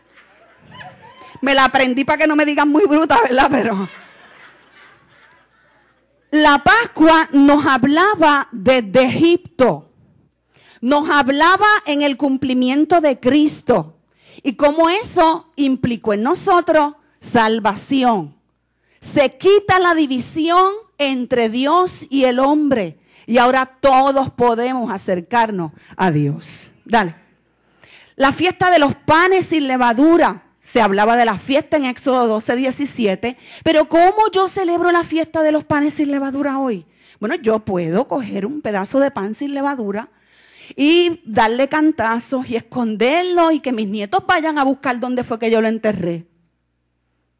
Me la aprendí para que no me digan muy bruta, ¿verdad? Pero la Pascua nos hablaba desde Egipto. Nos hablaba en el cumplimiento de Cristo. Y como eso implicó en nosotros salvación. Se quita la división entre Dios y el hombre. Y ahora todos podemos acercarnos a Dios. Dale. La fiesta de los panes sin levadura. Se hablaba de la fiesta en Éxodo 12, 17. Pero ¿cómo yo celebro la fiesta de los panes sin levadura hoy? Bueno, yo puedo coger un pedazo de pan sin levadura y darle cantazos y esconderlo y que mis nietos vayan a buscar dónde fue que yo lo enterré.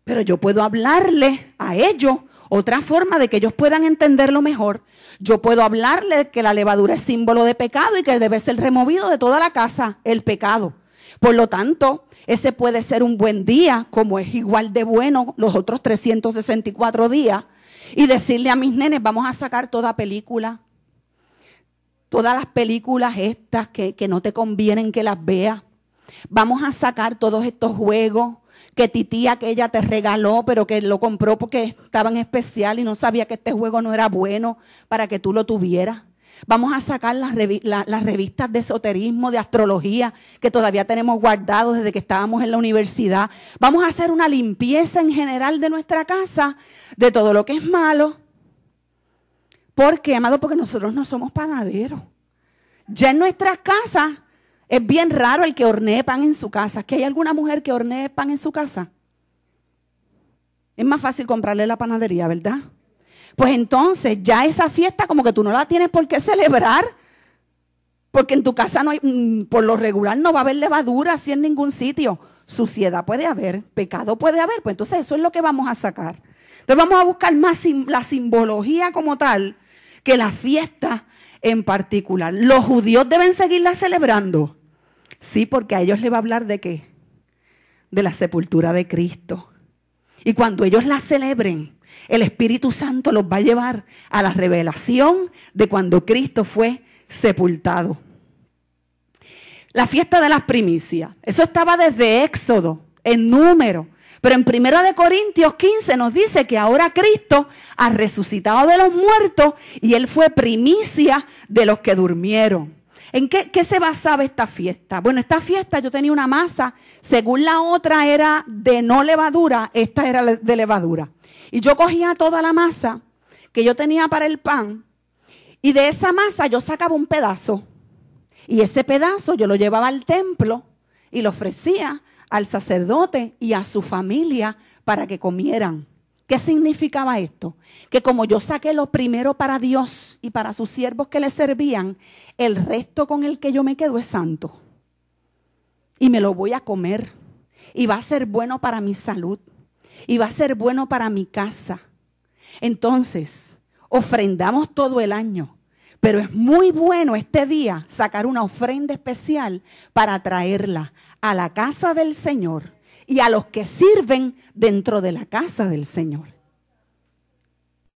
Pero yo puedo hablarle a ellos Otra forma de que ellos puedan entenderlo mejor, yo puedo hablarles que la levadura es símbolo de pecado y que debe ser removido de toda la casa, el pecado. Por lo tanto, ese puede ser un buen día, como es igual de bueno los otros 364 días, y decirle a mis nenes, vamos a sacar toda película, todas las películas estas que no te convienen que las veas. Vamos a sacar todos estos juegos que titía que ella te regaló, pero que lo compró porque estaba en especial y no sabía que este juego no era bueno para que tú lo tuvieras. Vamos a sacar las revistas de esoterismo, de astrología, que todavía tenemos guardados desde que estábamos en la universidad. Vamos a hacer una limpieza en general de nuestra casa, de todo lo que es malo. ¿Por qué, amado? Porque nosotros no somos panaderos. Ya en nuestras casas es bien raro el que hornee pan en su casa. ¿Que hay alguna mujer que hornee pan en su casa? Es más fácil comprarle la panadería, ¿verdad? Pues entonces ya esa fiesta como que tú no la tienes por qué celebrar, porque en tu casa no hay, por lo regular no va a haber levadura así en ningún sitio. Suciedad puede haber, pecado puede haber, pues entonces eso es lo que vamos a sacar. Entonces vamos a buscar más la simbología como tal que la fiesta en particular. ¿Los judíos deben seguirla celebrando? Sí, porque a ellos les va a hablar ¿de qué? De la sepultura de Cristo. Y cuando ellos la celebren, el Espíritu Santo los va a llevar a la revelación de cuando Cristo fue sepultado. La fiesta de las primicias. Eso estaba desde Éxodo, en Número. Pero en 1 Corintios 15 nos dice que ahora Cristo ha resucitado de los muertos y Él fue primicia de los que durmieron. ¿En qué se basaba esta fiesta? Bueno, esta fiesta yo tenía una masa, según la otra era de no levadura, esta era de levadura. Y yo cogía toda la masa que yo tenía para el pan y de esa masa yo sacaba un pedazo. Y ese pedazo yo lo llevaba al templo y lo ofrecía al sacerdote y a su familia para que comieran. ¿Qué significaba esto? Que como yo saqué lo primero para Dios y para sus siervos que le servían, el resto con el que yo me quedo es santo. Y me lo voy a comer. Y va a ser bueno para mi salud. Y va a ser bueno para mi casa. Entonces, ofrendamos todo el año. Pero es muy bueno este día sacar una ofrenda especial para traerla a la casa del Señor y a los que sirven dentro de la casa del Señor.